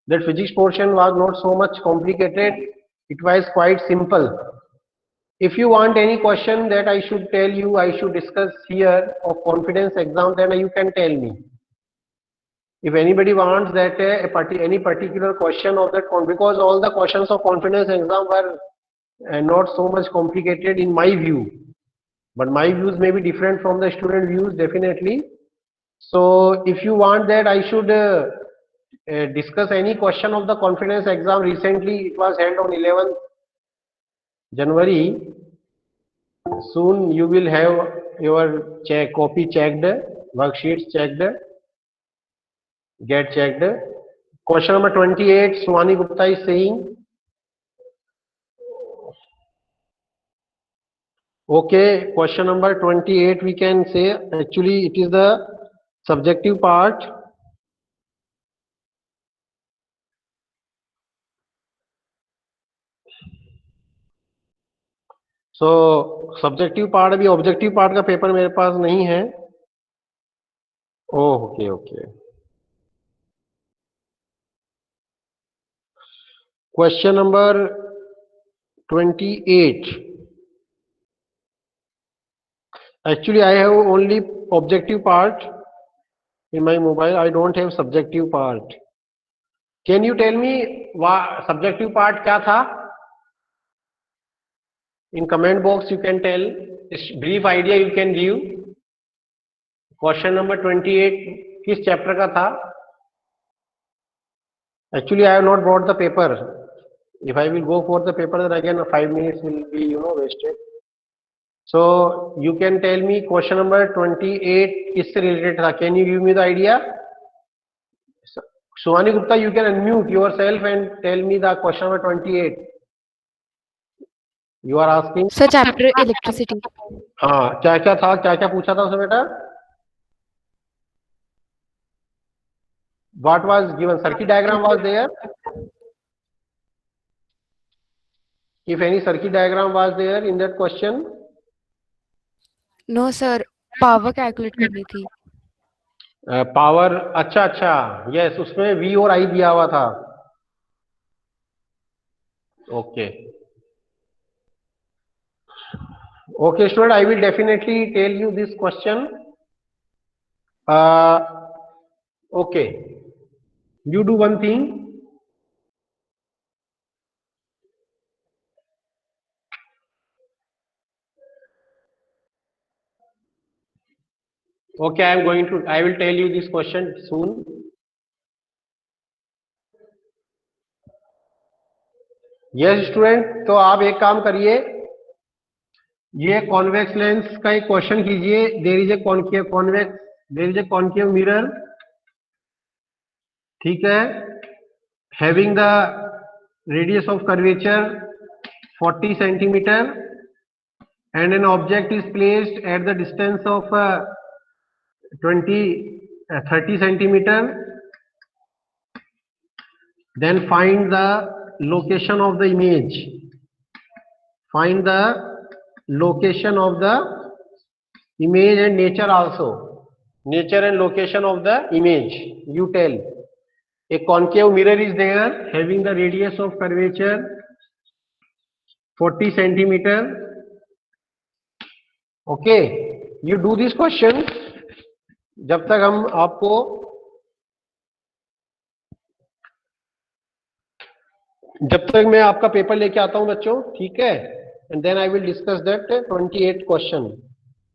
That physics portion was not so much complicated. It was quite simple. If you want any question that I should tell you, I should discuss here of confidence exam, then you can tell me. If anybody wants that any particular question of that, because all the questions of confidence exam were not so much complicated in my view, but my views may be different from the student views definitely. So if you want that I should discuss any question of the confidence exam, recently it was held on 11th January. Soon you will have your copy checked, worksheets checked, get checked. Question number 28, Swani Gupta is saying, okay, question number 28 we can say, actually it is the subjective part. So subjective part, अभी objective part का paper मेरे पास नहीं है. Okay okay. Question number 28. Actually, I have only objective part in my mobile. I don't have subjective part. Can you tell me subjective part क्या था? In comment box you can tell. Brief idea you can give. Question number 28 किस chapter का था? Actually, I have not brought the paper. If I will go for the paper, then again 5 minutes will be wasted. So you can tell me question number 28 किससे related था? Can you give me the idea? Suhani Gupta, you can unmute yourself and tell me the question number 28. You are asking? Sir, chapter electricity. हाँ, क्या क्या था, क्या क्या पूछा था उसमें बेटा? What was given? Circuit diagram was there? If any circuit diagram was there in that question? No sir, power calculate करनी थी. पावर, अच्छा अच्छा, यस, उसमें V और I दिया हुआ था. Okay okay student, I will definitely tell you this question. Okay, you do one thing. Okay, I will tell you this question soon. Yes student, तो आप एक काम करिए, ये कॉन्वेक्स लेंस का एक क्वेश्चन कीजिए. There is a convex, there is a concave mirror, ठीक है, having the radius of curvature 40 centimetre and an object is placed at the distance of 30 centimeter. Then find the location of the image. Find the location of the image and nature also. Nature and location of the image. You tell. A concave mirror is there having the radius of curvature 40 centimeter. Okay, you do this question. जब तक हम आपको जब तक मैं आपका paper लेके आता हूं बच्चों, ठीक है, and then I will discuss that 28 question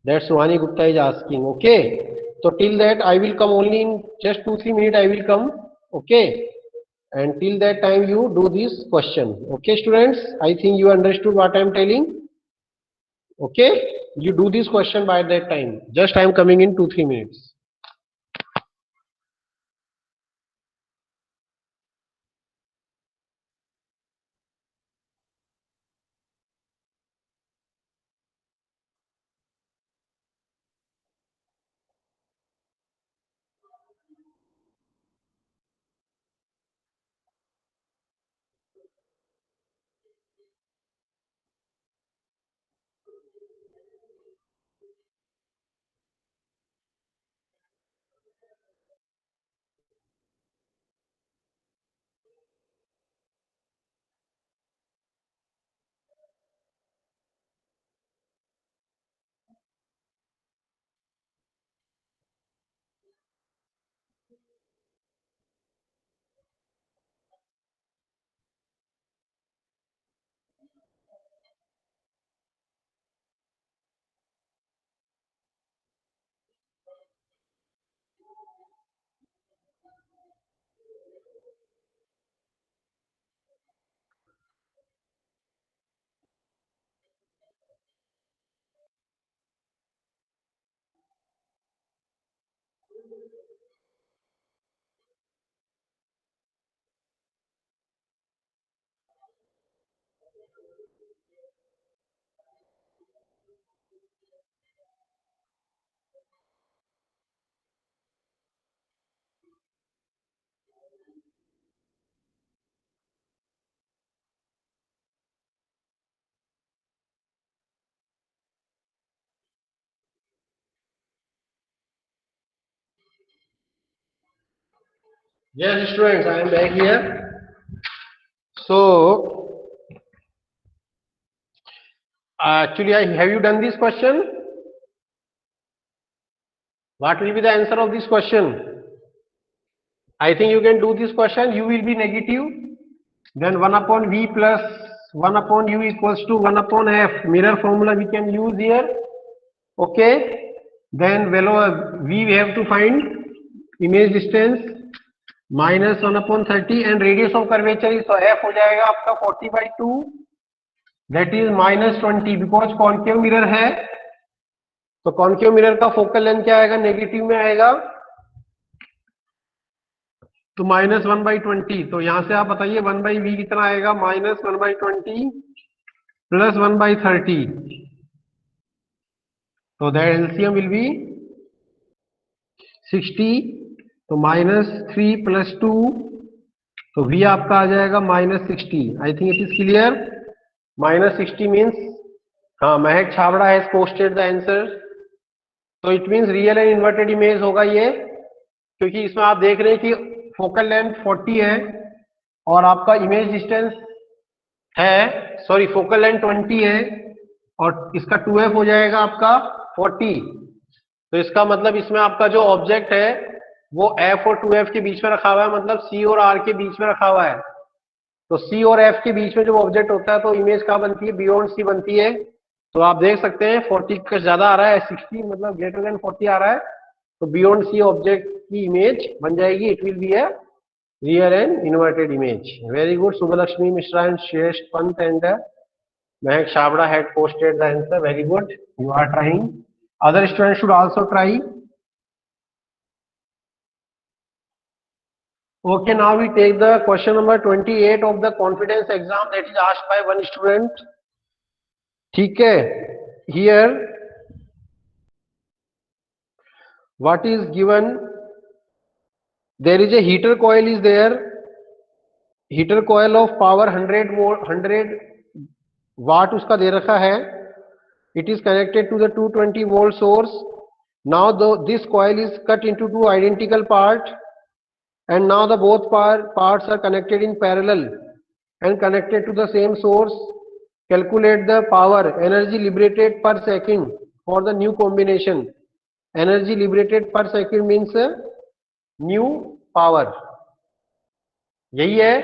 that Suhani Gupta is asking. Okay, तो till that I will come only in just 2-3 minute I will come. Okay, and till that time you do this question. Okay students, I think you understood what I am telling. Okay, you do this question by that time. Just I am coming in 2-3 minutes. Yes, students, I am back here. So, actually, have you done this question? What will be the answer of this question? I think you can do this question. U will be negative. Then 1 upon V plus 1 upon U equals to 1 upon F. Mirror formula we can use here. Okay. Then below V we have to find image distance minus 1 upon 30 and radius of curvature is, so F हो जाएगा आपका 40/2, that is -20 because concave mirror है, तो concave mirror का focal length क्या आएगा, negative में आएगा, तो -1/20। तो यहां से आप बताइए 1/v कितना आएगा, -1/20 प्लस 1/30, तो दैट एलसीएम विल बी 60, तो -3 + 2, तो v आपका आ जाएगा -60। I think it is clear. -60 means, हाँ, Mahak Chhabra has posted the answer, तो it means real and inverted image होगा ये, क्योंकि इसमें आप देख रहे हैं कि फोकल लेंथ 40 है और आपका इमेज डिस्टेंस है, सॉरी फोकल लेंथ 20 है और इसका 2f हो जाएगा आपका 40। तो इसका मतलब इसमें आपका जो ऑब्जेक्ट है वो f और 2f के बीच में रखा हुआ है, मतलब c और r के बीच में रखा हुआ है। तो c और f के बीच में जब ऑब्जेक्ट होता है तो इमेज कहाँ बनती है, बियॉन्ड c बनती है। तो आप देख सकते हैं 40 का ज्यादा आ रहा है, 60 मतलब ग्रेटर देन 40 आ रहा है, तो बियॉन्ड सी ऑब्जेक्ट की इमेज बन जाएगी, it will be a real and inverted image. Very good, Subalakshmi Mishra and Shreshth Pant and Mahak Chhabra had posted the answer, very good, you are trying, other students should also try. Okay, now we take the question number 28 of the confidence exam that is asked by one student. ठीक है, here what is given, there is a heater coil is there, heater coil of power 100 volt 100 watt उसका दे रखा है, it is connected to the 220 volt source. Now this coil is cut into two identical parts and now the both parts are connected in parallel and connected to the same source. Calculate the power energy liberated per second for the new combination. Energy liberated per second means new power, यही है।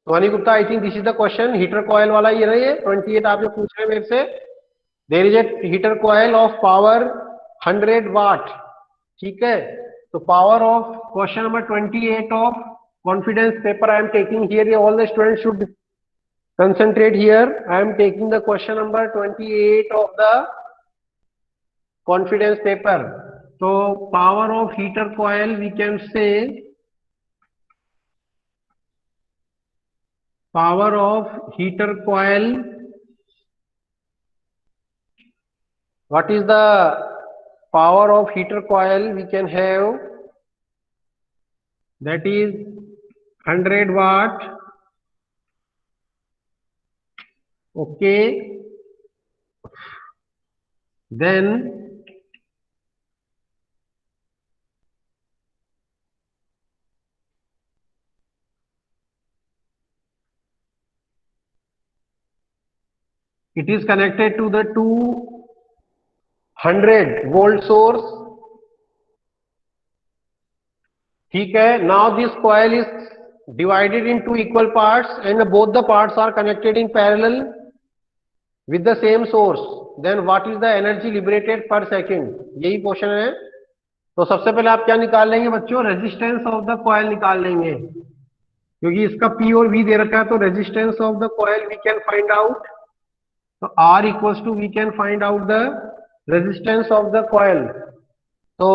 तो Anil Gupta, I think this is the question, heater coil वाला ये रही है 28 आप जो पूछ रहे हैं मेरे से। There is a heater coil of power 100 watt, ठीक है। तो power of question number 28 of confidence paper I am taking here, all the student should concentrate here. I am taking the question number 28 of the confidence paper. So power of heater coil, we can say power of heater coil, what is the power of heater coil, we can have that is 100 watt, okay, then it is connected to the 200 volt source, ठीक है। Now this coil is divided in two equal parts and both the parts are connected in parallel with the same source. Then what is the energy liberated per second, यही question है। तो सबसे पहले आप क्या निकाल लेंगे बच्चों, रेजिस्टेंस ऑफ द कॉइल निकाल लेंगे, क्योंकि इसका P और V दे रखा है, तो resistance of the coil we can find out, तो R equals to we can find out the resistance of the coil, तो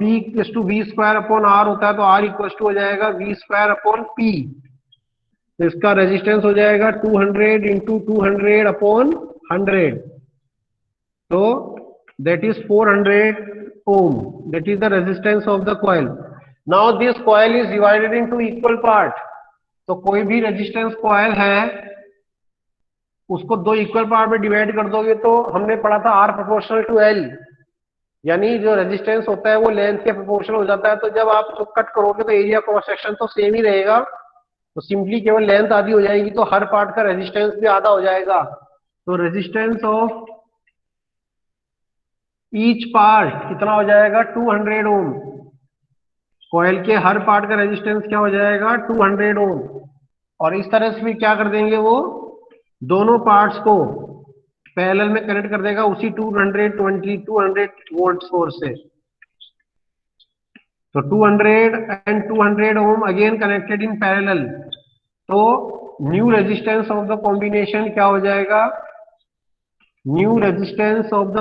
P equals to V square upon R होता है, तो R इक्वल्स टू हो जाएगा V स्क्वायर अपॉन P, तो इसका resistance हो जाएगा 200 इंटू 200 अपॉन 100, तो that is 400 ohm, that is the resistance of the coil. Now this coil is divided into equal part, तो कोई भी रेजिस्टेंस कॉइल है उसको दो इक्वल पार्ट में डिवाइड कर दोगे, तो हमने पढ़ा था R प्रोपोर्शनल टू L, यानी जो रेजिस्टेंस होता है वो लेंथ के प्रोपोर्शनल हो जाता है, तो जब आप उसको कट करोगे तो एरिया क्रॉस सेक्शन तो सेम ही रहेगा, तो सिंपली केवल लेंथ आधी हो जाएगी, तो हर पार्ट का रेजिस्टेंस भी आधा हो जाएगा। तो रेजिस्टेंस ऑफ ईच पार्ट कितना हो जाएगा, 200 ओम। कॉइल के हर पार्ट का रेजिस्टेंस क्या हो जाएगा, 200 ओम। और इस तरह से फिर क्या कर देंगे, वो दोनों पार्ट्स को पैरेलल में कनेक्ट कर देगा उसी 200 वोल्ट सोर्स से। तो 200 and 200 ohm again connected in parallel, तो new resistance of the combination क्या हो जाएगा, new resistance of the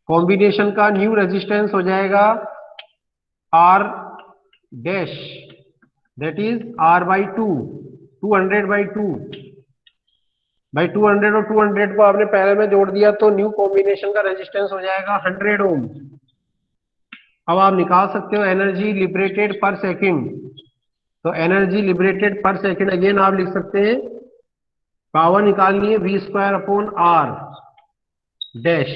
combination का न्यू रेजिस्टेंस हो जाएगा R dash, that is R by 2, 200 by 2। भाई 200 और 200 को आपने पैरेलल में जोड़ दिया तो न्यू कॉम्बिनेशन का रेजिस्टेंस हो जाएगा 100 ओम। अब आप निकाल सकते हो एनर्जी लिबरेटेड पर सेकंड। तो एनर्जी लिबरेटेड पर सेकंड अगेन आप लिख सकते हैं, पावर निकालनी है V square upon R dash,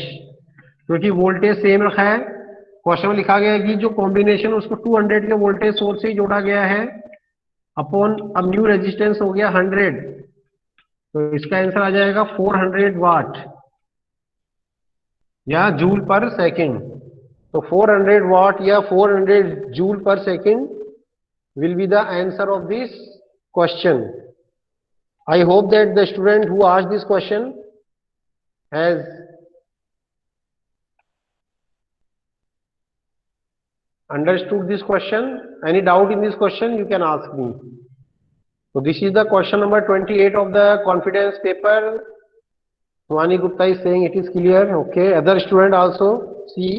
क्योंकि वोल्टेज सेम रखा है। क्वेश्चन में लिखा गया है कि जो कॉम्बिनेशन उसको 200 के वोल्टेज सोर्स से ही जोड़ा गया है, अपॉन अब न्यू रेजिस्टेंस हो गया 100, तो इसका आंसर आ जाएगा 400 वाट या जूल पर सेकंड। तो 400 वाट या 400 जूल पर second will be the answer of this question. I hope that the student who asked this question has understood this question. Any doubt in this question you can ask me. So this is the question number 28 of the confidence paper. Swani Gupta is saying it is clear. Okay, other student also see,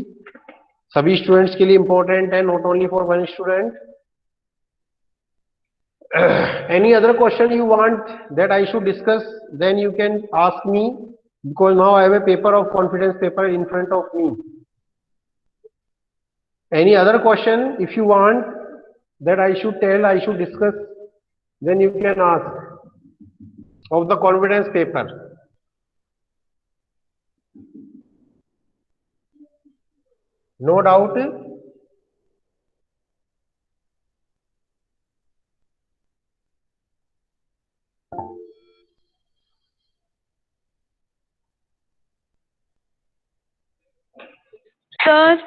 सभी students के लिए important है, not only for one student. Any other question you want that I should discuss, then you can ask me, because now I have a paper of confidence paper in front of me. Any other question if you want that I should tell, I should discuss, then you can ask of the confidence paper. No doubt. Sir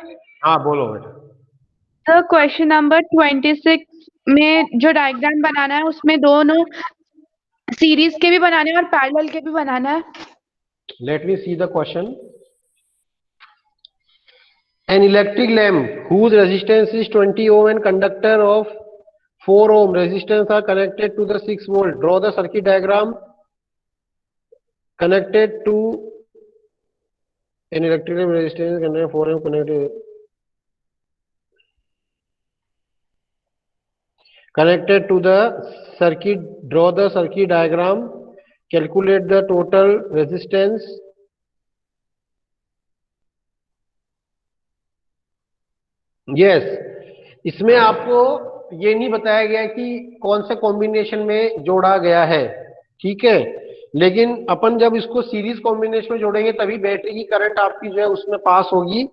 हाँ बोलो बेटा। Sir question number 26 में जो diagram बनाना है उसमें दोनों series के भी बनाने हैं और पैरेलल के भी बनाना है। Let me see the question. An electric lamp whose resistance is 20 ohm and conductor of 4 ohm resistance are connected to the 6 volt. Draw the circuit diagram connected to an electric lamp resistance connected 4 ohm connected to the circuit. Draw the circuit diagram. Calculate the total resistance. Yes, इसमें आपको ये नहीं बताया गया कि कौन से combination में जोड़ा गया है, ठीक है, लेकिन अपन जब इसको सीरीज कॉम्बिनेशन में जोड़ेंगे तभी बैटरी की करंट आपकी जो है उसमें पास होगी।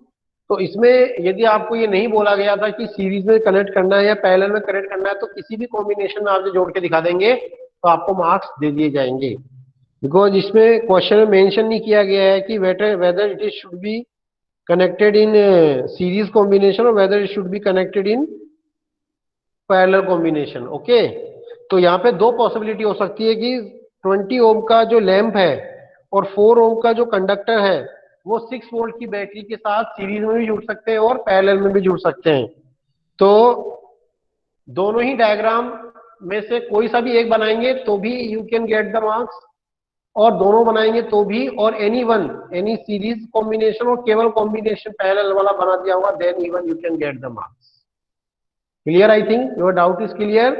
तो इसमें यदि आपको ये नहीं बोला गया था कि सीरीज में कनेक्ट करना है या पैरेलल में कनेक्ट करना है, तो किसी भी कॉम्बिनेशन में आप जो जोड़ के दिखा देंगे तो आपको मार्क्स दे दिए जाएंगे, बिकॉज इसमें क्वेश्चन में मेंशन नहीं किया गया है कि whether it is should be connected in series combination or whether it should be connected in parallel combination. Okay, तो यहाँ पे दो पॉसिबिलिटी हो सकती है कि 20 ओम का जो लैंप है और 4 ओम का जो कंडक्टर है वो 6 वोल्ट की बैटरी के साथ सीरीज में भी जुड़ सकते हैं और पैरेलल में भी जुड़ सकते हैं। तो दोनों ही डायग्राम में से कोई सा भी एक बनाएंगे तो भी you can get the marks, और दोनों बनाएंगे तो भी, और एनी सीरीज कॉम्बिनेशन और केवल कॉम्बिनेशन पैरेलल वाला बना दिया होगा, then even you can get the marks. Clear? I think your doubt is clear.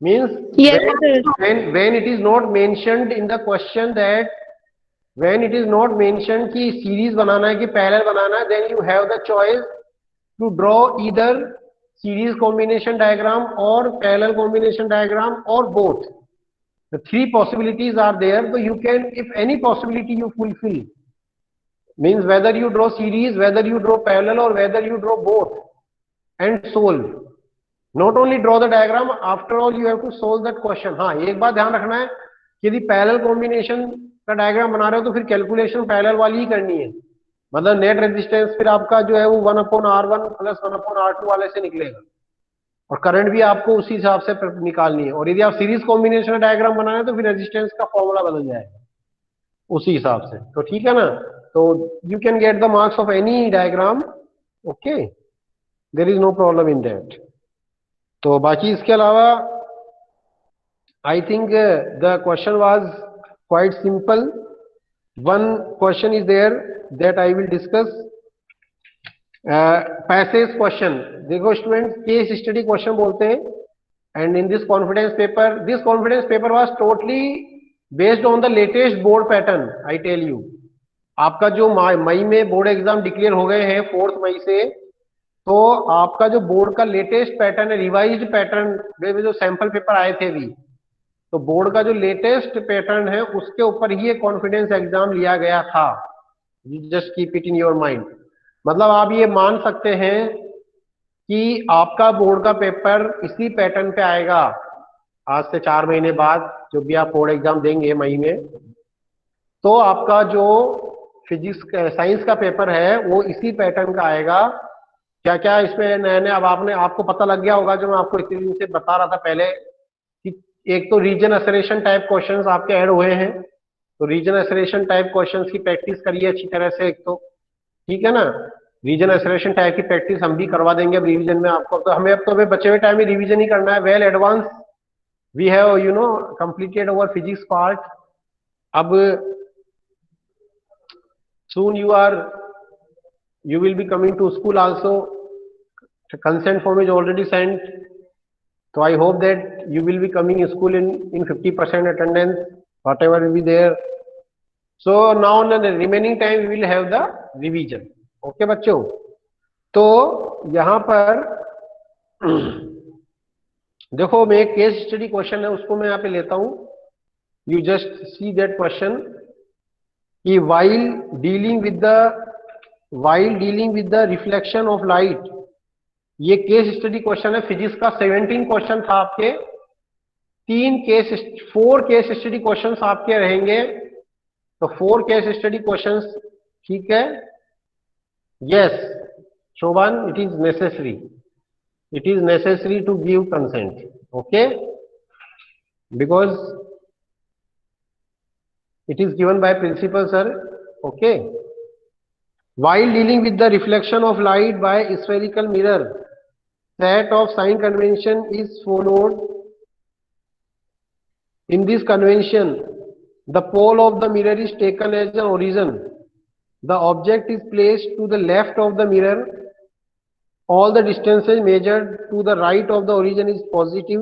Means when it is not mentioned in the question that when it is not mentioned कि series बनाना है कि parallel बनाना है, then you have the choice to draw either series combination diagram or parallel combination diagram or both. the three possibilities are there, so you can, if any possibility you fulfill, means whether you draw series, whether you draw parallel, or whether you draw both and solve. Not only draw the diagram, after all you have to solve that question. हाँ, एक बात ध्यान रखना है कि यदि parallel combination का diagram बना रहे हो तो फिर कैलकुलेशन पैरेलल वाली ही करनी है, मतलब नेट रेजिस्टेंस फिर आपका जो है वो 1/R1 प्लस 1/R2 वाले से निकलेगा, और करंट भी आपको उसी हिसाब से निकालनी है। और यदि आप सीरीज कॉम्बिनेशन डायग्राम बना रहे हैं तो फिर रेजिस्टेंस का फॉर्मूला बदल जाएगा उसी हिसाब से। तो ठीक है ना, तो you can get the marks of any diagram, okay, there is no problem in that. तो बाकी इसके अलावा I think the question was quite simple. One question is there that I will discuss, passage question. देखो students, case study question बोलते हैं, and in this confidence paper was totally based on the latest board pattern. I tell you, आपका जो मई में board exam declare हो गए हैं 4 मई से, तो आपका जो बोर्ड का लेटेस्ट पैटर्न है, रिवाइज्ड पैटर्न, वे जो सैंपल पेपर आए थे अभी, तो बोर्ड का जो लेटेस्ट पैटर्न है उसके ऊपर ही कॉन्फिडेंस एग्जाम लिया गया था। Just keep it in your mind. मतलब आप ये मान सकते हैं कि आपका बोर्ड का पेपर इसी पैटर्न पे आएगा आज से 4 महीने बाद, जो भी आप बोर्ड एग्जाम देंगे मई में, तो आपका जो फिजिक्स साइंस का पेपर है वो इसी पैटर्न का आएगा। क्या क्या इसमें नए नए, अब आपको पता लग गया होगा, जो मैं आपको इतने दिन से बता रहा था पहले, कि एक तो रीजन एसरेशन टाइप क्वेश्चंस आपके ऐड हुए हैं, तो रीजन एसरेशन टाइप क्वेश्चंस की प्रैक्टिस करिए अच्छी तरह से एक तो, ठीक है ना। रीजन एसरेशन टाइप की प्रैक्टिस हम भी करवा देंगे अब रिवीजन में आपको, तो हमें बचे हुए टाइम में रिवीजन ही करना है। Well advance we have completed our physics part. अब soon you will be coming to school also. The consent form is already sent, so I hope that you will be coming to school in 50% attendance, whatever will be there. So now in the remaining time we will have the revision, okay बच्चों। तो यहाँ पर देखो, मैं एक case study question है उसको मैं यहाँ पे लेता हूँ। You just see that question कि while dealing with the reflection of light, ये केस स्टडी क्वेश्चन है फिजिक्स का। 17 क्वेश्चन था आपके, 4 केस स्टडी क्वेश्चंस आपके रहेंगे, तो 4 केस स्टडी क्वेश्चंस, ठीक है। Yes Shobhan, it is necessary to give consent, okay, because it is given by principal sir, okay। While dealing with the reflection of light by a spherical mirror, set of sign convention is followed. In this convention, the pole of the mirror is taken as an origin. The object is placed to the left of the mirror. All the distances measured to the right of the origin is positive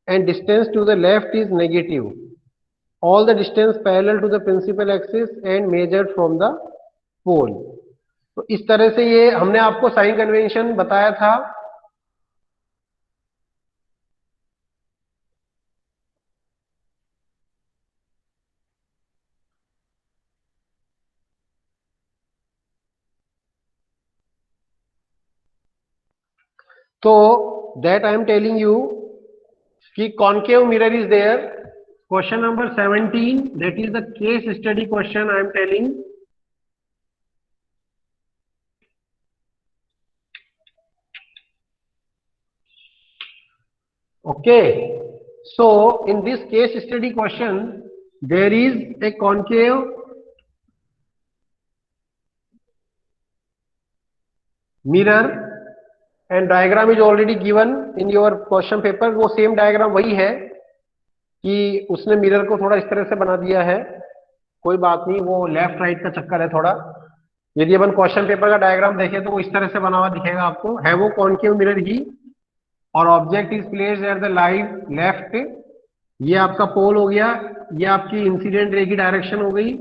and distance to the left is negative. All the distance parallel to the principal axis and measured from the pole. तो इस तरह से ये हमने आपको sign convention बताया था। तो that I am telling you कि concave mirror is there. Question number 17, that is the case study question I am telling. Okay, so in this case study question there is a concave mirror and diagram is already given in your question paper। वो same diagram वही है कि उसने mirror को थोड़ा इस तरह से बना दिया है, कोई बात नहीं, वो लेफ्ट राइट का चक्कर है थोड़ा। यदि अपन क्वेश्चन पेपर का डायग्राम देखें तो वो इस तरह से बना हुआ दिखेगा आपको, है वो कॉन्केव मिरर ही, और object is placed at the light left. ये आपका पोल हो गया, ये आपकी इंसिडेंट रे की डायरेक्शन हो गई,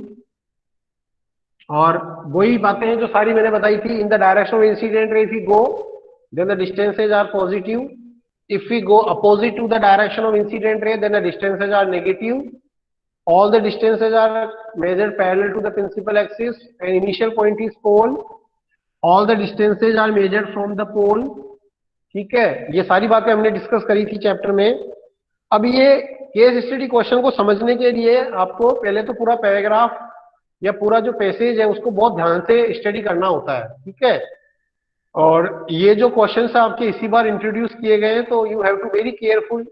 और वही बातें हैं जो सारी मैंने बताई थी। In the direction of incident ray if you go then the distances are positive, if we go opposite to the direction of incident ray, then the distances are negative. All the distances are measured parallel to the principal axis and initial point is pole. All the distances are measured from the pole. ठीक है, ये सारी बातें हमने discuss करी थी chapter में. अब ये केस स्टडी क्वेश्चन को समझने के लिए आपको पहले तो पूरा पैराग्राफ या पूरा जो पैसेज है उसको बहुत ध्यान से स्टडी करना होता है. ठीक है, और ये जो क्वेश्चंस आपके इसी बार इंट्रोड्यूस किए गए हैं, तो you have to very careful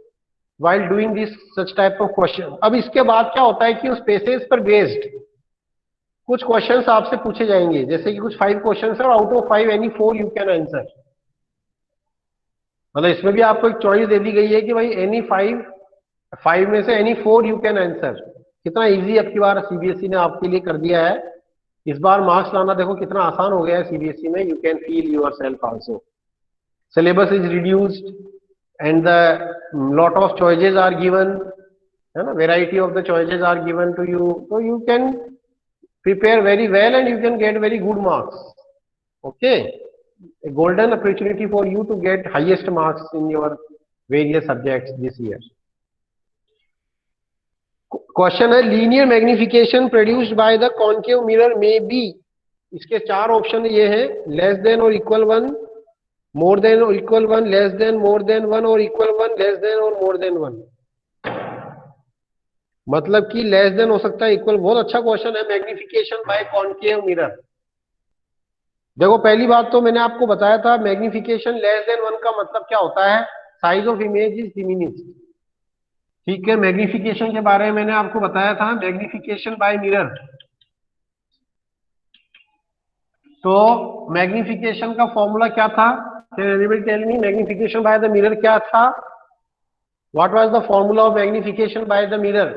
while doing this such type of question. अब इसके बाद क्या होता है कि उस पैसेज पर बेस्ड कुछ क्वेश्चंस आपसे पूछे जाएंगे, जैसे कि कुछ 5 क्वेश्चंस है और out of 5 any 4 you can answer. मतलब इसमें भी आपको एक चॉइस दे दी गई है कि भाई एनी 5 में से एनी 4 यू कैन आंसर. कितना इजी अब की बार सीबीएसई ने आपके लिए कर दिया है. इस बार मार्क्स लाना देखो कितना आसान हो गया है सीबीएसई में. You can feel yourself also. Syllabus is reduced and the lot of choices are given, है ना, variety of the choices are given to you, so you can prepare very well and you can get very good marks. Okay, a golden opportunity for you to get highest marks in your various subjects this year. Question है, linear magnification produced by the concave mirror may be, इसके 4 option ये हैं, less than or equal 1, more than or equal 1, less than, more than 1 or equal 1, less than or more than 1. मतलब कि less than हो सकता है, equal. बहुत अच्छा क्वेश्चन है. Magnification by concave mirror. देखो पहली बात तो मैंने आपको बताया था, मैग्निफिकेशन लेस देन 1 का मतलब क्या होता है, size of image is diminished. ठीक है, मैग्निफिकेशन के बारे में मैंने आपको बताया था. मैग्निफिकेशन बाय मिरर, तो मैग्निफिकेशन का फॉर्मूला क्या था? Can anybody tell me magnification by the mirror क्या था? What was the formula of magnification by the mirror?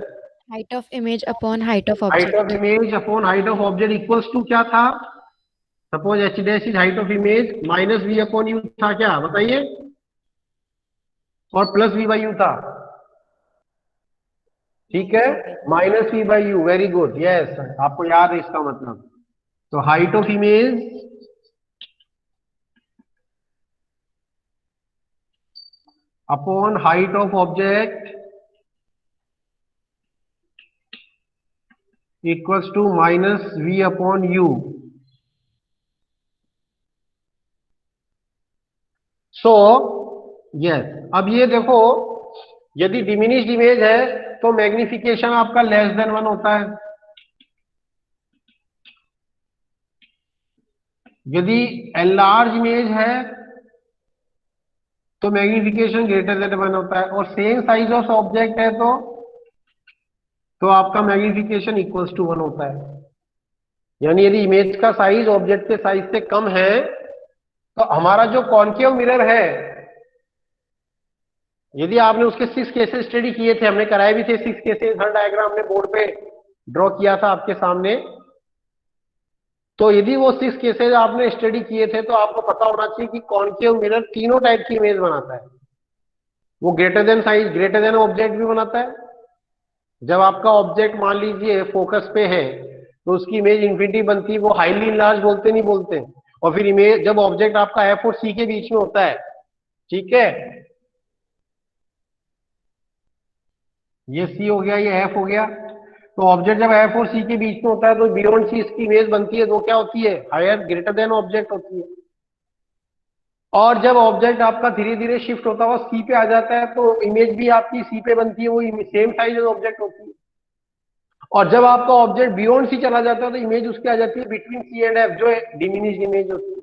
Height of image upon height of Height object. of image upon height of object equals to क्या था? Suppose h dash is height of image minus v upon u था क्या, बताइए, और plus v by u था. ठीक है, minus v by u. Very good, yes, आपको याद है इसका मतलब. तो height of image upon height of object equals to minus v upon u. So yes, अब ये देखो, यदि डिमिनिश्ड इमेज है तो मैग्निफिकेशन आपका लेस देन 1 होता है. यदि एनलार्ज इमेज है तो मैग्निफिकेशन ग्रेटर देन 1 होता है. और सेम साइज ऑफ ऑब्जेक्ट है तो आपका मैग्निफिकेशन इक्वल्स टू 1 होता है. यानी यदि इमेज का साइज ऑब्जेक्ट के साइज से कम है तो हमारा जो कॉनकेव मिरर है, यदि आपने उसके 6 केसेस स्टडी किए थे, हमने कराए भी थे 6 केसेस, हर डायग्राम हमने बोर्ड पे ड्रॉ किया था आपके सामने. तो यदि वो 6 केसेस आपने स्टडी किए थे तो आपको पता होना चाहिए कि कॉनकेव मिरर तीनों टाइप की इमेज बनाता है. वो greater than size, greater than object भी बनाता है. जब आपका ऑब्जेक्ट मान लीजिए फोकस पे है तो उसकी इमेज इंफिनिटी बनती है, वो हाईली इनलार्ज बोलते नहीं बोलते. और फिर इमेज जब ऑब्जेक्ट आपका एफ और सी के बीच में होता है, ठीक है, ये सी हो गया, ये एफ हो गया, तो ऑब्जेक्ट जब एफ और सी के बीच में होता है तो बियॉन्ड सी इसकी इमेज बनती है, तो क्या होती है, हायर ग्रेटर देन ऑब्जेक्ट होती है. और जब ऑब्जेक्ट आपका धीरे धीरे शिफ्ट होता हुआ सी पे आ जाता है तो इमेज भी आपकी सी पे बनती है, वो सेम साइज ऑब्जेक्ट होती है. और जब आपका ऑब्जेक्ट बियॉन्ड सी चला जाता है तो इमेज उसकी आ जाती है बिटवीन सी एंड एफ, जो डिमिनिश्ड इमेज होती है.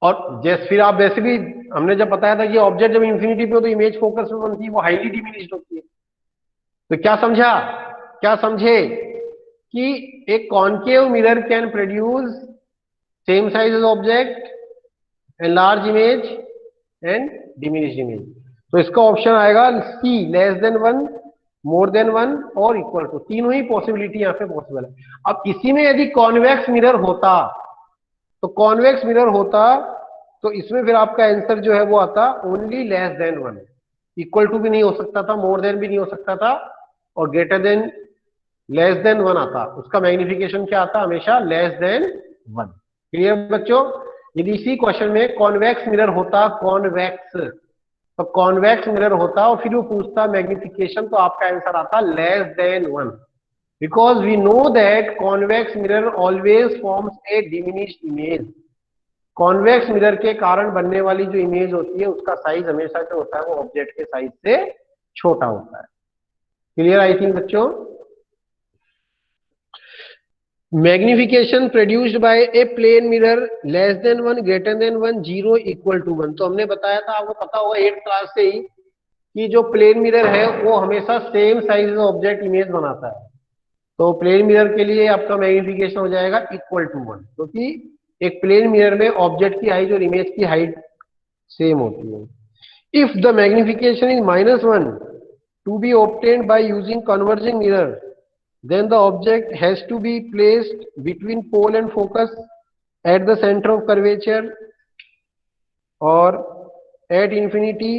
और जैसे फिर आप वैसे भी हमने जब बताया था कि ऑब्जेक्ट जब इंफिनिटी पे हो तो इमेज फोकस में बनती है, वो हाईली डिमिनिश्ड होती है. तो क्या समझा, क्या समझे कि एक concave mirror can produce same size object, enlarge image and diminished image. तो इसका ऑप्शन आएगा सी, लेस देन 1, मोर देन 1 और इक्वल टू. तीनों ही पॉसिबिलिटी यहाँ पे पॉसिबल है. अब इसी में यदि कॉन्वेक्स मिरर होता तो इसमें फिर आपका आंसर जो है वो आता only less than 1. Equal to भी नहीं हो सकता था, मोर देन भी नहीं हो सकता था, और ग्रेटर देन लेस देन 1 आता. उसका मैग्निफिकेशन क्या आता, हमेशा लेस देन 1. क्लियर बच्चों? यदि इसी क्वेश्चन में कॉन्वेक्स मिरर होता, कॉन्वेक्स, तो कॉन्वेक्स मिरर होता और फिर वो पूछता मैग्निफिकेशन, तो आपका आंसर आता less than 1, because we know that convex mirror always forms a diminished image. Convex mirror के कारण बनने वाली जो इमेज होती है उसका साइज हमेशा जो होता है वो ऑब्जेक्ट के साइज से छोटा होता है। क्लियर आई थिंक बच्चों? Magnification produced by a plane mirror less than 1, greater than 1, 0, equal to 1। तो हमने बताया था, आपको पता होगा 8th क्लास से ही, कि जो प्लेन मिरर है वो हमेशा सेम साइज ऑब्जेक्ट इमेज बनाता है। तो प्लेन मिरर के लिए आपका मैग्निफिकेशन हो जाएगा इक्वल टू 1, क्योंकि एक प्लेन मिरर में ऑब्जेक्ट की हाइट और इमेज की हाइट सेम होती है। If the magnification is -1 to be obtained by using converging mirror, then the object has to be placed between pole and focus at the center of curvature or at infinity।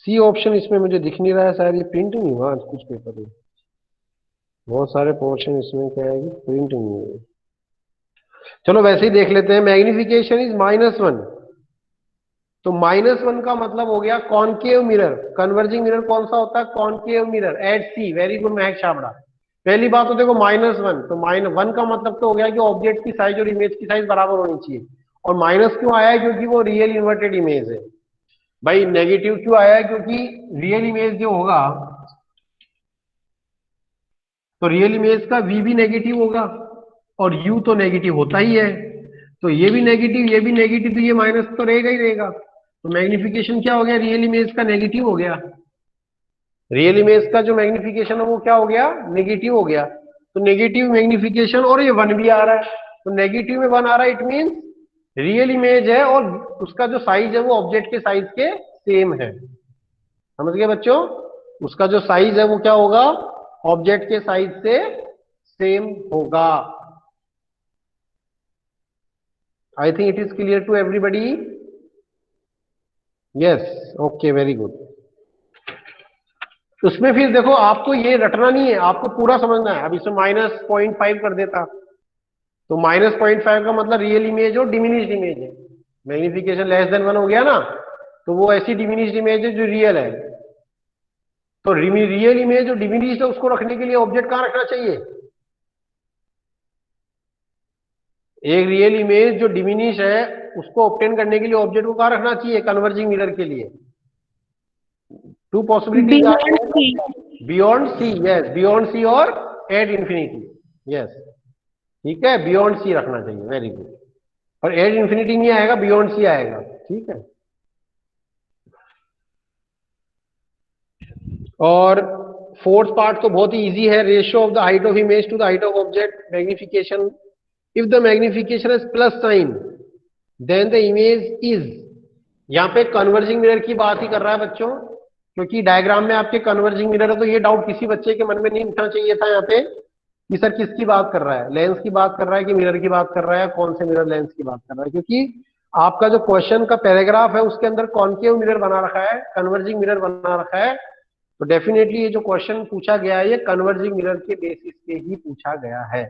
C option इसमें मुझे दिख नहीं रहा है, शायद ये print नहीं हुआ आज कुछ पेपर में, बहुत सारे पोर्शन इसमें क्या है कि प्रिंट नहीं है। चलो वैसे ही देख लेते हैं। मैग्निफिकेशन इज -1, तो -1 का मतलब हो गया कॉनकेव मिरर। कन्वर्जिंग मिरर कौन सा होता है? Concave mirror at C. Very good Mahak Chhabra. पहली बात तो देखो -1, तो -1 का मतलब तो हो गया कि ऑब्जेक्ट की साइज और इमेज की साइज बराबर होनी चाहिए। और माइनस क्यों आया है? क्योंकि वो रियल इन्वर्टेड इमेज है। भाई नेगेटिव क्यों आया है? क्योंकि रियल इमेज जो होगा तो रियल इमेज का वी भी नेगेटिव होगा और यू तो नेगेटिव होता ही है, तो ये भी नेगेटिव ये भी नेगेटिव, तो ये माइनस तो रहेगा ही रहेगा। तो मैग्निफिकेशन क्या हो गया? रियल इमेज का नेगेटिव हो गया। रियल इमेज का जो मैग्निफिकेशन है वो क्या हो गया? नेगेटिव हो गया। तो नेगेटिव मैग्निफिकेशन, और ये 1 भी आ रहा है, तो नेगेटिव में 1 आ रहा है, इट मीन रियल इमेज है और उसका जो साइज है वो ऑब्जेक्ट के साइज के सेम है। समझ गए बच्चों? उसका जो साइज है वो क्या होगा? ऑब्जेक्ट के साइज से सेम होगा। I think it is clear to everybody. Yes, okay, very good. उसमें फिर देखो आपको ये रटना नहीं है, आपको पूरा समझना है। अब इसमें -0.5 कर देता, तो -0.5 का मतलब रियल इमेज और डिमिनिश्ड इमेज है। मैग्निफिकेशन लेस देन 1 हो गया ना, तो वो ऐसी डिमिनिश्ड इमेज है जो रियल है। तो रियल इमेज जो डिमिनिश्ड है उसको रखने के लिए ऑब्जेक्ट कहां रखना चाहिए? एक रियल इमेज जो डिमिनिश है उसको ऑब्टेन करने के लिए ऑब्जेक्ट को कहां रखना चाहिए? कन्वर्जिंग मिरर के लिए। Two possibilities are beyond C. Yes, beyond C और एट इंफिनिटी। यस, ठीक है, बियॉन्ड सी रखना चाहिए। Very good. और एट इंफिनिटी नहीं आएगा, बियॉन्ड सी आएगा। ठीक है। और फोर्थ पार्ट तो बहुत ही इजी है। Ratio of the height of image to the height of object magnification. If the magnification is plus sign then the image is. यहाँ पे कन्वर्जिंग मिरर की बात ही कर रहा है बच्चों, क्योंकि डायग्राम में आपके कन्वर्जिंग मिरर है, तो ये डाउट किसी बच्चे के मन में नहीं उठना चाहिए था यहाँ पे कि सर किसकी बात कर रहा है, लेंस की बात कर रहा है कि मिरर की बात कर रहा है, कौन से मिरर लेंस की बात कर रहा है। क्योंकि आपका जो क्वेश्चन का पैराग्राफ है उसके अंदर कॉनकेव मिरर बना रखा है, कन्वर्जिंग मिरर बना रखा है, तो डेफिनेटली ये जो क्वेश्चन पूछा गया है ये कन्वर्जिंग मिरर के बेसिस पे ही पूछा गया है।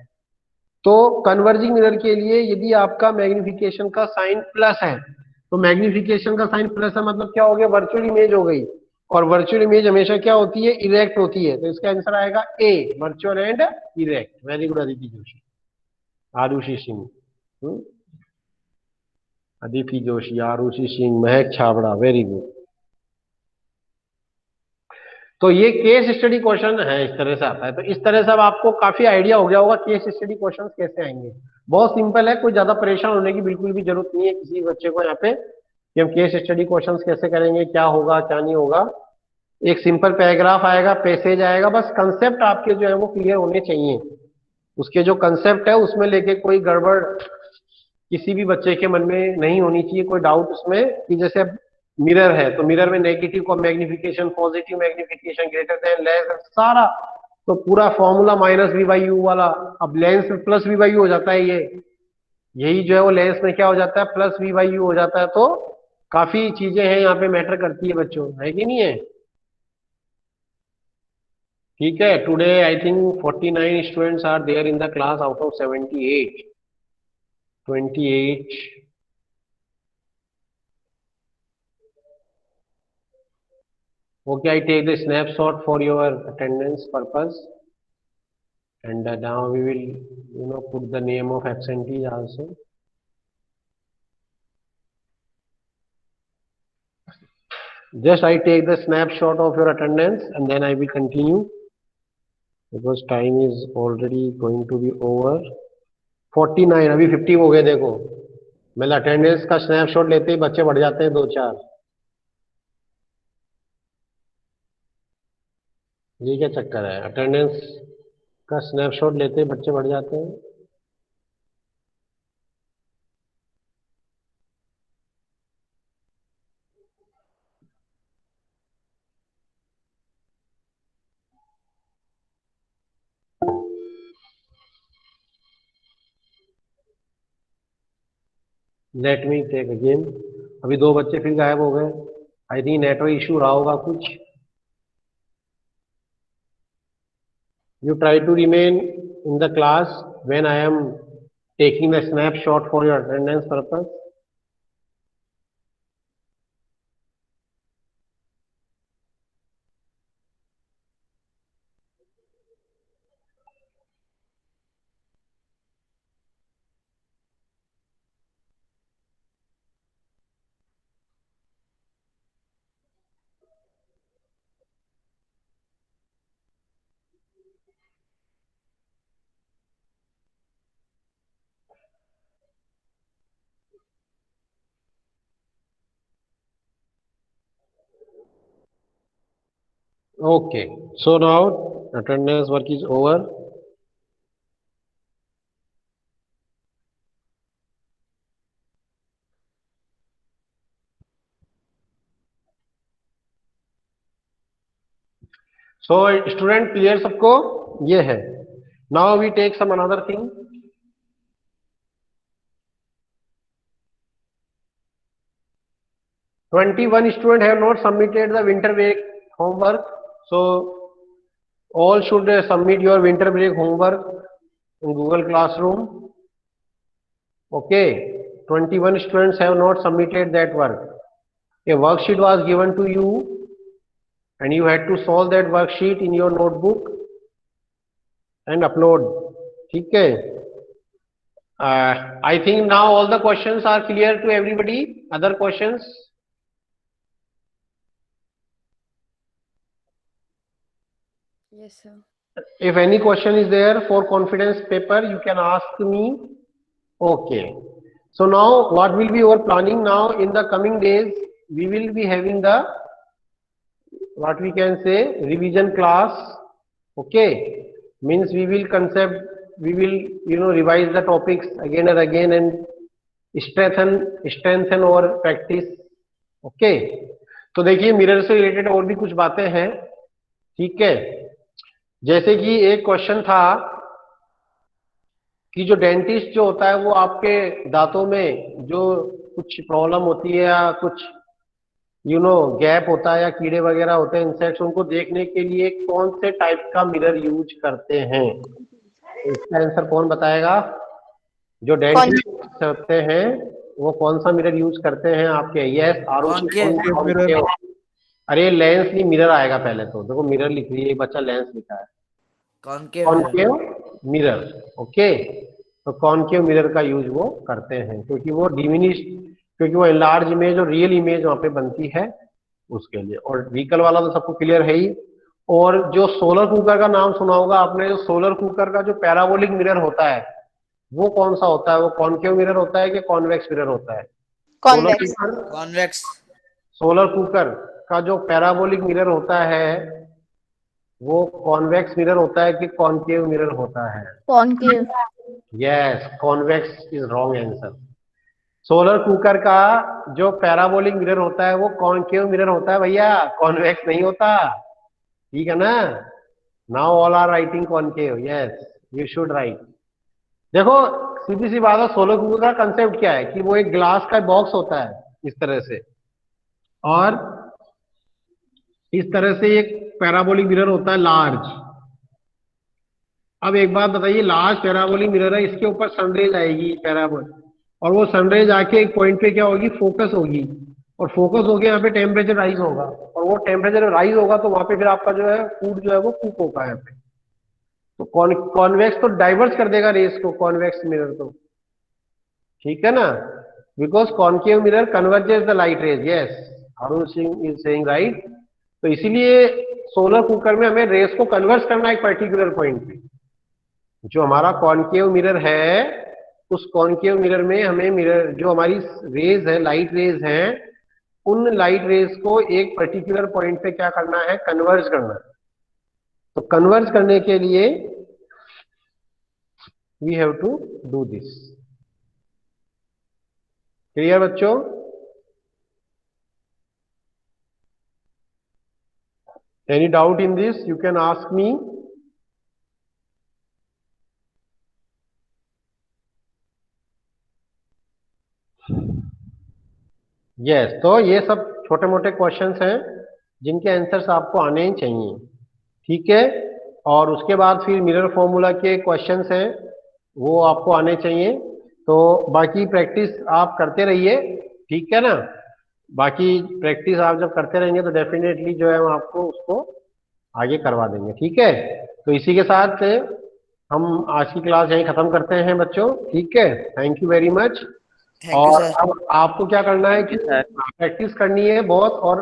तो कन्वर्जिंग मिरर के लिए यदि आपका मैग्निफिकेशन का साइन प्लस है, तो मैग्निफिकेशन का साइन प्लस है मतलब क्या हो गया? वर्चुअल इमेज हो गई, और वर्चुअल इमेज हमेशा क्या होती है? इरेक्ट होती है। तो इसका आंसर आएगा A, virtual and erect. Very good Aditi Joshi, Arushi Singh, Aditi Joshi, Arushi Singh, Mahak Chhabra, very good. तो ये केस स्टडी क्वेश्चन है, इस तरह से आता है। तो इस तरह से अब आपको काफी आइडिया हो गया होगा केस स्टडी क्वेश्चन कैसे आएंगे। बहुत सिंपल है, कोई ज्यादा परेशान होने की बिल्कुल भी जरूरत नहीं है किसी बच्चे को यहाँ पे कि हम केस स्टडी क्वेश्चन कैसे करेंगे, क्या होगा क्या नहीं होगा। एक सिंपल पैराग्राफ आएगा, पैसेज आएगा, बस कंसेप्ट आपके जो है वो क्लियर होने चाहिए। उसके जो कंसेप्ट है उसमें लेके कोई गड़बड़ किसी भी बच्चे के मन में नहीं होनी चाहिए, कोई डाउट उसमें कि जैसे मिरर है तो मिरर में नेगेटिव का magnification, positive magnification, greater than, less, सारा तो पूरा फॉर्मूला -v/u वाला। अब लेंस में +v/u हो जाता है, ये यही जो है वो लेंस में क्या हो जाता है? +v/u हो जाता है। तो काफी चीजें हैं यहाँ पे मैटर करती है बच्चों, है कि नहीं है? ठीक है। Today I think 49 students are there in the class out of 78। 28 Okay, I take the snapshot for your attendance purpose, and now we will, put the name of absentee also. Just I take the snapshot of your attendance, and then I will continue because time is already going to be over. 49, अभी 50 हो गए देखो। मतलब attendance का snapshot लेते ही बच्चे बढ़ जाते हैं 2-4। ये क्या चक्कर है, अटेंडेंस का स्नैपशॉट लेते ही बच्चे बढ़ जाते हैं। Let me take again. अभी 2 बच्चे फिर गायब हो गए। आई थिंक नेटवर्क इशू रहा होगा कुछ। You try to remain in the class when I am taking the snapshot for your attendance purpose. Okay, so now attendance work is over. So student clear सबको? ये है। Now we take some another thing. "21 students have not submitted the winter break homework." So all should submit your winter break homework in Google Classroom. Okay, 21 students have not submitted that work. A worksheet was given to you and you had to solve that worksheet in your notebook and upload. ठीक है? I think now all the questions are clear to everybody. Other questions? Yes, sir. If any question is there for confidence paper, you can ask me. Okay. So now what will be our planning now in the coming days? We will be having the, what we can say, revision class. Okay. Means we will revise the topics again and again and strengthen our practice. Okay. तो देखिए mirror से related और भी कुछ बातें हैं। ठीक है, जैसे कि एक क्वेश्चन था कि जो डेंटिस्ट जो होता है वो आपके दांतों में जो कुछ प्रॉब्लम होती है या कुछ गैप होता है या कीड़े वगैरह होते हैं, इंसेक्ट्स, उनको देखने के लिए कौन से टाइप का मिरर यूज करते हैं? इसका आंसर कौन बताएगा? जो डेंटिस्ट होते हैं वो कौन सा मिरर यूज करते हैं आपके? यस, आरुषि। अरे लेंस नहीं, मिरर आएगा पहले। तो देखो मिरर लिख रही है, बच्चा लेंस लिखा है। Concave mirror. ओके, तो कॉनकेव मिरर का यूज वो करते हैं क्योंकि वो क्योंकि वो लार्ज इमेज और रियल इमेज वहां पे बनती है उसके लिए। और व्हीकल वाला तो सबको क्लियर है ही। और जो सोलर कुकर का नाम सुना होगा आपने, जो सोलर कुकर का जो पैराबोलिक मिरर होता है वो कौन सा होता है? वो कॉनकेव मिरर होता है कि कॉन्वेक्स मिरर होता है? कॉन्वेक्स। सोलर कुकर का जो पैराबोलिक मिरर होता है वो कॉन्वेक्स मिरर होता है कि कॉनकेव मिरर होता है? Concave. Yes, convex is wrong answer. Solar cooker का जो पैराबोलिक मिरर होता है वो कॉनकेव मिरर होता है भैया, कॉन्वेक्स नहीं होता। ठीक है ना? Now all are writing concave. Yes, you should write. देखो सीधी सी बात है, सोलर कुकर का कंसेप्ट क्या है कि वो एक ग्लास का बॉक्स होता है इस तरह से, और इस तरह से एक पैराबोलिक मिरर होता है लार्ज। अब एक बात बताइए, लार्ज पैराबोलिक मिरर है, इसके ऊपर सनरेज आएगी पैराबोल, और वो सनरेज आके एक पॉइंट पे क्या होगी? फोकस होगी, और फोकस होके यहाँ पे टेम्परेचर राइज होगा, और वो टेम्परेचर राइज होगा तो वहां पे फिर आपका जो है फूड जो है वो कुक होगा यहाँ पे। तो कॉन्वेक्स तो डाइवर्स कर देगा रेस को, कॉन्वेक्स मिरर तो, ठीक है ना, because concave mirror converges the light rays. Yes, Arun Singh is saying right. तो इसीलिए सोलर कुकर में हमें रेस को कन्वर्स करना है एक पर्टिकुलर पॉइंट पे। जो हमारा कॉन्केव मिरर है, उस कॉन्केव मिरर में हमें मिरर जो हमारी रेज है, लाइट रेज है, उन लाइट रेज को एक पर्टिकुलर पॉइंट पे क्या करना है, कन्वर्ज करना है। तो कन्वर्ज करने के लिए we have to do this. Clear बच्चों? Any doubt in this you can ask me. Yes, तो ये सब छोटे मोटे क्वेश्चंस हैं जिनके आंसर्स आपको आने ही चाहिए, ठीक है। और उसके बाद फिर मिरर फॉर्मूला के क्वेश्चंस हैं, वो आपको आने चाहिए। तो बाकी प्रैक्टिस आप करते रहिए, ठीक है ना। बाकी प्रैक्टिस आप जब करते रहेंगे तो डेफिनेटली जो है हम आपको उसको आगे करवा देंगे, ठीक है। तो इसी के साथ हम आज की क्लास यहीं खत्म करते हैं बच्चों, ठीक है। Thank you very much. Thank you और सर। अब आपको क्या करना है कि प्रैक्टिस करनी है बहुत, और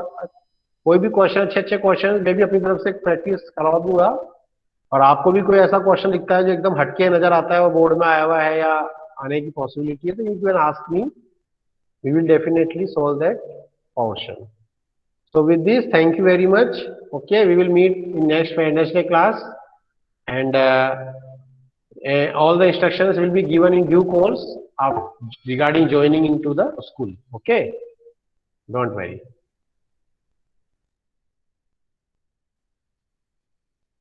कोई भी क्वेश्चन, अच्छे अच्छे क्वेश्चन मैं भी अपनी तरफ से प्रैक्टिस करवा दूंगा। और आपको भी कोई ऐसा क्वेश्चन दिखता है जो एकदम हटके नजर आता है, वो बोर्ड में आया हुआ है या आने की पॉसिबिलिटी है, तो you can ask me, we will definitely solve that question. So with this, thank you very much. Okay, we will meet in next Wednesday class, and all the instructions will be given in due course of regarding joining into the school. Okay, don't worry.